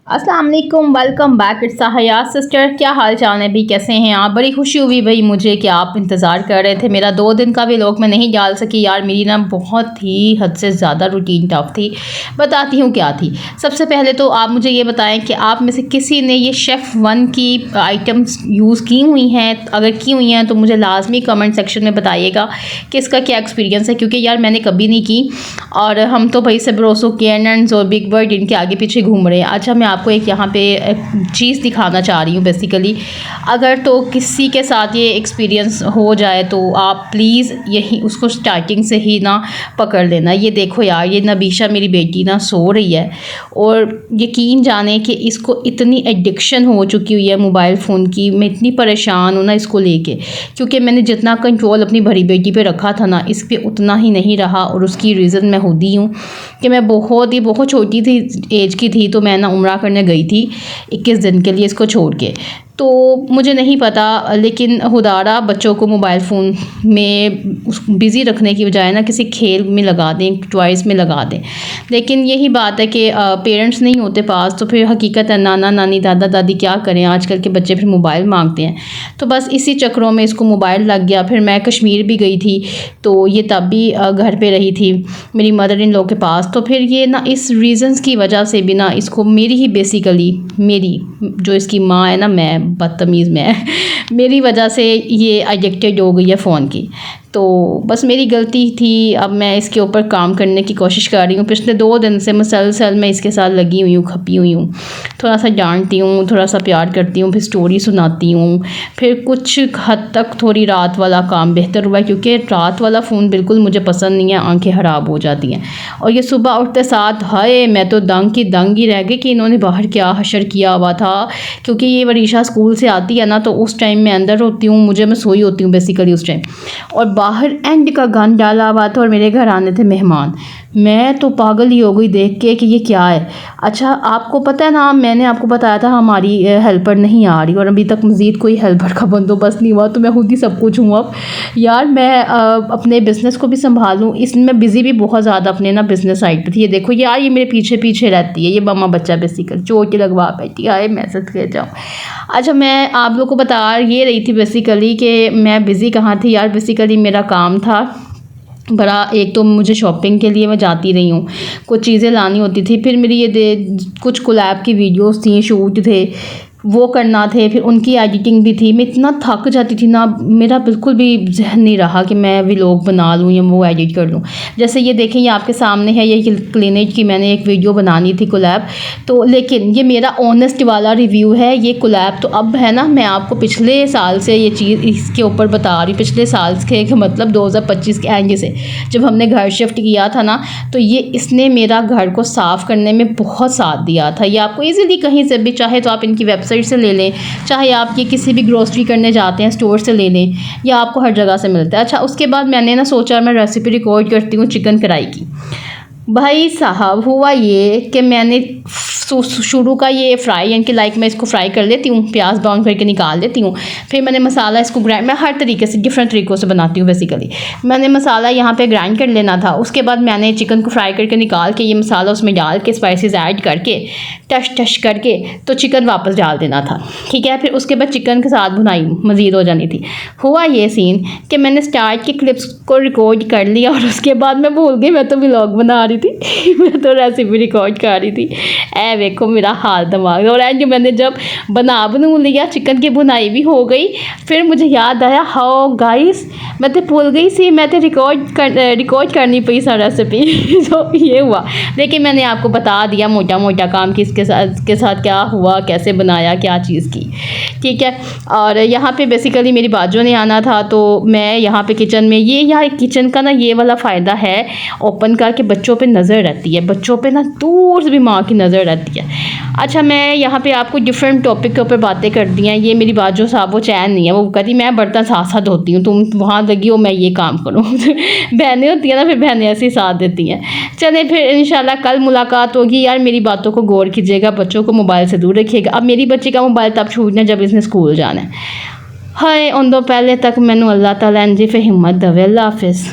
अस्सलाम वालेकुम, welcome back. It's Hayat sister. क्या हाल चाल है भी, कैसे हैं आप? बड़ी खुशी हुई भाई मुझे कि आप इंतज़ार कर रहे थे मेरा। 2 दिन का भी व्लॉग मैं नहीं डाल सकी यार, मेरी ना बहुत ही हद से ज़्यादा रूटीन टफ थी। बताती हूँ क्या थी। सबसे पहले तो आप मुझे ये बताएं कि आप में से किसी ने ये शेफ़ वन की आइटम्स यूज़ की हुई हैं? अगर की हुई हैं तो मुझे लाजमी कमेंट सेक्शन में बताइएगा कि इसका क्या एक्सपीरियंस है, क्योंकि यार मैंने कभी नहीं की और हम तो भाई सबरोसो कैनन्स और बिग बर्ड इनके आगे पीछे घूम रहे हैं। अच्छा, मैं आपको एक यहाँ पे चीज़ दिखाना चाह रही हूँ बेसिकली। अगर तो किसी के साथ ये एक्सपीरियंस हो जाए तो आप प्लीज़ यही उसको स्टार्टिंग से ही ना पकड़ लेना। ये देखो यार, ये नबीशा मेरी बेटी ना सो रही है और यकीन जाने कि इसको इतनी एडिक्शन हो चुकी हुई है मोबाइल फ़ोन की। मैं इतनी परेशान हूँ ना इसको लेके, क्योंकि मैंने जितना कंट्रोल अपनी बड़ी बेटी पे रखा था ना, इस पे उतना ही नहीं रहा। और उसकी रीज़न मैं खुद ही हूँ कि मैं बहुत छोटी थी, एज की थी, तो मैं ना उम्रा करने गई थी 21 दिन के लिए इसको छोड़ के। तो मुझे नहीं पता, लेकिन खुदारा बच्चों को मोबाइल फ़ोन में बिज़ी रखने की बजाय ना किसी खेल में लगा दें, टॉयज़ में लगा दें। लेकिन यही बात है कि पेरेंट्स नहीं होते पास, तो फिर हकीकत है नाना नानी दादा दादी क्या करें, आजकल के बच्चे फिर मोबाइल मांगते हैं। तो बस इसी चक्रों में इसको मोबाइल लग गया। फिर मैं कश्मीर भी गई थी, तो ये तब भी घर पे रही थी मेरी मदर इन लॉ के पास। तो फिर ये ना इस रीज़न्स की वजह से भी ना इसको मेरी ही बेसिकली मेरी जो इसकी माँ है ना, मैं बदतमीज़ मैं मेरी वजह से ये एडिक्टेड हो गई है फ़ोन की। तो बस मेरी गलती थी। अब मैं इसके ऊपर काम करने की कोशिश कर रही हूँ। पिछले 2 दिन से मुसलसल मैं इसके साथ लगी हुई हूँ, खपी हुई हूँ। थोड़ा सा डांटती हूँ, थोड़ा सा प्यार करती हूँ, फिर स्टोरी सुनाती हूँ। फिर कुछ हद तक थोड़ी रात वाला काम बेहतर हुआ है, क्योंकि रात वाला फ़ोन बिल्कुल मुझे पसंद नहीं है, आंखें ख़राब हो जाती हैं। और ये सुबह उठते साथ हाय, मैं तो दंग की दंग ही रह गई कि इन्होंने बाहर क्या हशर किया हुआ था। क्योंकि ये वरीशा स्कूल से आती है ना, तो उस टाइम मैं अंदर होती हूँ, मैं सोई होती हूँ बेसिकली उस टाइम। और बाहर एंड का गन डाला हुआ था और मेरे घर आने थे मेहमान। मैं तो पागल ही हो गई देख के कि ये क्या है। अच्छा, आपको पता है ना, मैंने आपको बताया था हमारी हेल्पर नहीं आ रही और अभी तक मज़ीद कोई हेल्पर का बंदोबस्त नहीं हुआ, तो मैं खुद ही सब कुछ हूँ अब। यार मैं अपने बिज़नेस को भी संभालूँ, इसमें बिज़ी भी बहुत ज़्यादा अपने ना बिज़नेस साइड पे थी। ये देखो यार, ये मेरे पीछे पीछे रहती है, ये मम्मा बच्चा बेसिकली चोट लगवा बैठी आए, मैं सच कह जाऊँ। अच्छा, मैं आप लोग को बता ये रही थी बेसिकली कि मैं बिज़ी कहाँ थी यार। बेसिकली मेरा काम था बड़ा। एक तो मुझे शॉपिंग के लिए मैं जाती रही हूँ, कुछ चीज़ें लानी होती थी। फिर मेरी कुछ कोलैब की वीडियोस थी, शूट थे, वो करना थे। फिर उनकी एडिटिंग भी थी। मैं इतना थक जाती थी ना, मेरा बिल्कुल भी जहन नहीं रहा कि मैं व्लॉग बना लूँ या वो एडिट कर लूँ। जैसे ये देखें, ये आपके सामने है, ये क्लिनिक की मैंने एक वीडियो बनानी थी कोलैब। तो लेकिन ये मेरा ऑनेस्ट वाला रिव्यू है। ये कोलैब तो अब है ना, मैं आपको पिछले साल से ये चीज़ इसके ऊपर बता रही हूँ। पिछले साल के मतलब 2025 के एंड से जब हमने घर शिफ्ट किया था ना, तो ये इसने मेरा घर को साफ़ करने में बहुत साथ दिया था। ये आपको ईज़िली कहीं से भी, चाहे तो आप इनकी वेबसाइट से ले लें, चाहे आप ये किसी भी ग्रोसरी करने जाते हैं स्टोर से ले लें, या आपको हर जगह से मिलता है। अच्छा, उसके बाद मैंने ना सोचा मैं रेसिपी रिकॉर्ड करती हूँ चिकन कढ़ाई की। भाई साहब, हुआ ये कि मैंने शुरू का ये फ्राई यानी कि लाइक मैं इसको फ्राई कर लेती हूँ, प्याज ब्राउन करके निकाल लेती हूँ। फिर मैंने मसाला इसको ग्राइंड, मैं हर तरीके से डिफरेंट तरीक़ों से बनाती हूँ बेसिकली। मैंने मसाला यहाँ पे ग्राइंड कर लेना था। उसके बाद मैंने चिकन को फ्राई करके निकाल के ये मसाला उसमें डाल के स्पाइसेस ऐड करके टश टश करके तो चिकन वापस डाल देना था, ठीक है। फिर उसके बाद चिकन के साथ भुनाई मज़ीद हो जानी थी। हुआ ये सीन कि मैंने स्टार्ट की क्लिप्स को रिकॉर्ड कर लिया और उसके बाद मैं भूल गई मैं तो व्लॉग बना रही थी मैं तो रेसिपी रिकॉर्ड कर रही थी। देखो मेरा हाल दिमाग। और एंड मैंने जब बनू लिया, चिकन की बुनाई भी हो गई, फिर मुझे याद आया हाउ गाइस, मैं तो भूल गई सी, मैं तो रिकॉर्ड करनी पई सा रेसिपी तो ये हुआ। लेकिन मैंने आपको बता दिया मोटा मोटा काम किसके साथ क्या हुआ, कैसे बनाया, क्या चीज़ की, ठीक है। और यहाँ पे बेसिकली मेरी बाजू ने आना था, तो मैं यहाँ पे किचन में, ये यार किचन का ना ये वाला फ़ायदा है ओपन का कि बच्चों पे नज़र रहती है, बच्चों पे ना दूर से भी माँ की नज़र रहती है। अच्छा, मैं यहाँ पे आपको डिफरेंट टॉपिक के ऊपर बातें कर दी हैं। ये मेरी बाजू साहब वो चैन नहीं है, वो कहती मैं बर्तन साथ साथ धोती हूँ, तुम वहाँ लगी हो मैं ये काम करूँ बहनें होती हैं ना, फिर बहनें ऐसे ही साथ देती हैं। चलें फिर इंशाल्लाह कल मुलाकात होगी। यार मेरी बातों को गौर कीजिएगा, बच्चों को मोबाइल से दूर रखिएगा। अब मेरी बच्ची का मोबाइल तब छूटना है जब इसने स्कूल जाना है। हाय उन दो पहले तक मैनू अल्लाह ताला इंजी फिर हिम्मत दवे। अल्लाह हाफिज़।